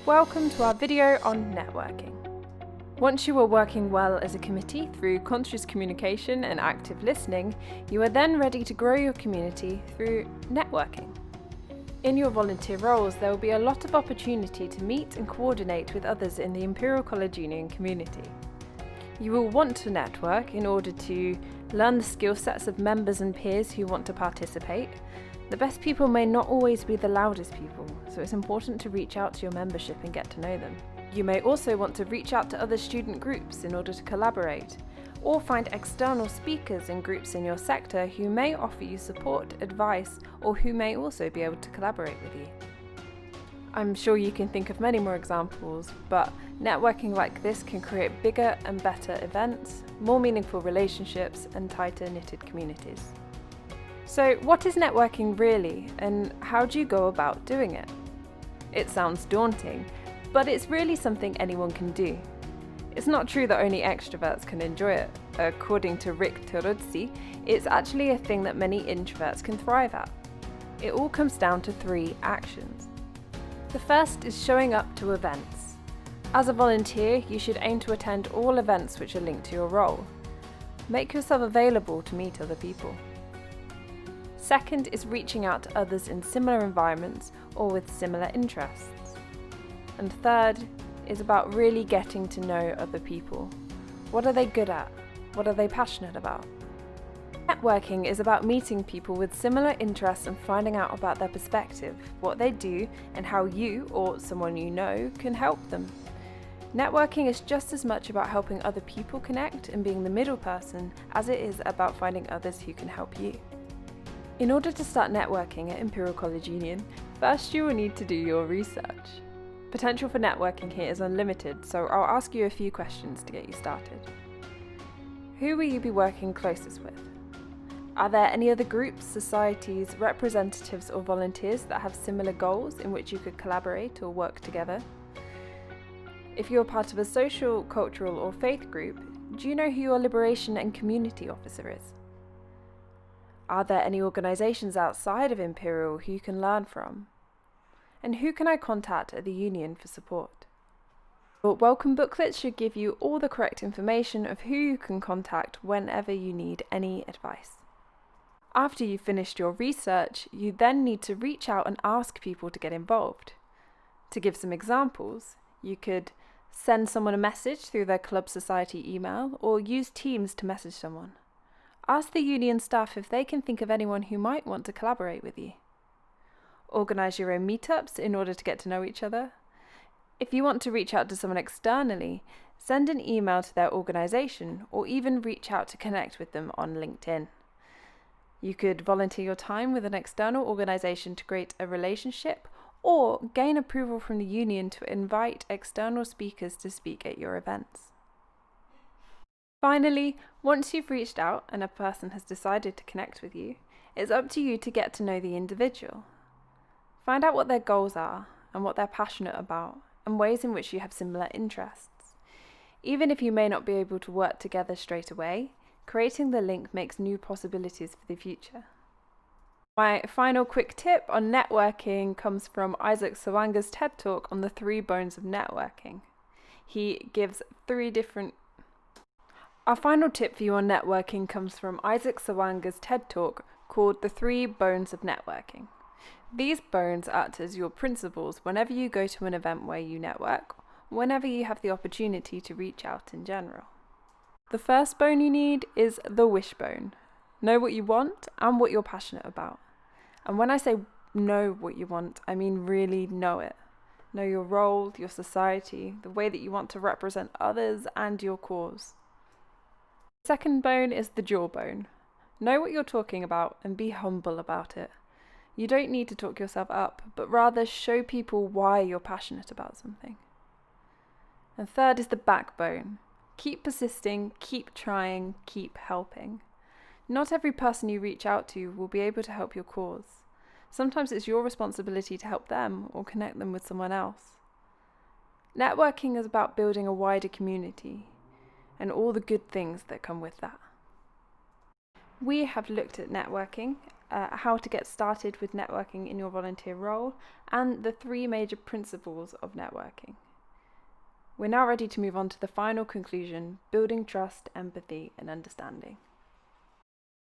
Welcome to our video on networking. Once you are working well as a committee through conscious communication and active listening, you are then ready to grow your community through networking. In your volunteer roles, there will be a lot of opportunity to meet and coordinate with others in the Imperial College Union community. You will want to network in order to learn the skill sets of members and peers who want to participate. The best people may not always be the loudest people, so it's important to reach out to your membership and get to know them. You may also want to reach out to other student groups in order to collaborate, or find external speakers in groups in your sector who may offer you support, advice, or who may also be able to collaborate with you. I'm sure you can think of many more examples, but networking like this can create bigger and better events, more meaningful relationships, and tighter knitted communities. So, what is networking really, and how do you go about doing it? It sounds daunting, but it's really something anyone can do. It's not true that only extroverts can enjoy it. According to Rick Teruzzi, it's actually a thing that many introverts can thrive at. It all comes down to 3 actions. The first is showing up to events. As a volunteer, you should aim to attend all events which are linked to your role. Make yourself available to meet other people. Second is reaching out to others in similar environments or with similar interests. And third is about really getting to know other people. What are they good at? What are they passionate about? Networking is about meeting people with similar interests and finding out about their perspective, what they do, and how you, or someone you know, can help them. Networking is just as much about helping other people connect and being the middle person as it is about finding others who can help you. In order to start networking at Imperial College Union, first you will need to do your research. Potential for networking here is unlimited, so I'll ask you a few questions to get you started. Who will you be working closest with? Are there any other groups, societies, representatives or volunteers that have similar goals in which you could collaborate or work together? If you're part of a social, cultural or faith group, do you know who your Liberation and Community Officer is? Are there any organisations outside of Imperial who you can learn from? And who can I contact at the Union for support? Your welcome booklet should give you all the correct information of who you can contact whenever you need any advice. After you've finished your research, you then need to reach out and ask people to get involved. To give some examples, you could send someone a message through their club society email or use Teams to message someone. Ask the union staff if they can think of anyone who might want to collaborate with you. Organise your own meetups in order to get to know each other. If you want to reach out to someone externally, send an email to their organisation or even reach out to connect with them on LinkedIn. You could volunteer your time with an external organisation to create a relationship or gain approval from the union to invite external speakers to speak at your events. Finally, once you've reached out and a person has decided to connect with you, it's up to you to get to know the individual. Find out what their goals are and what they're passionate about and ways in which you have similar interests. Even if you may not be able to work together straight away, creating the link makes new possibilities for the future. My final quick tip on networking comes from Isaac Sawanga's TED Talk on the 3 bones of networking. He gives 3 different Our final tip for you on networking comes from Isaac Sawanga's TED Talk called The 3 Bones of Networking. These bones act as your principles whenever you go to an event where you network, whenever you have the opportunity to reach out in general. The first bone you need is the wishbone. Know what you want and what you're passionate about. And when I say know what you want, I mean really know it. Know your role, your society, the way that you want to represent others and your cause. Second bone is the jawbone. Know what you're talking about and be humble about it. You don't need to talk yourself up, but rather show people why you're passionate about something. And third is the backbone. Keep persisting, keep trying, keep helping. Not every person you reach out to will be able to help your cause. Sometimes it's your responsibility to help them or connect them with someone else. Networking is about building a wider community and all the good things that come with that. We have looked at networking how to get started with networking in your volunteer role, and the 3 major principles of networking. We're now ready to move on to the final conclusion: building trust, empathy, and understanding.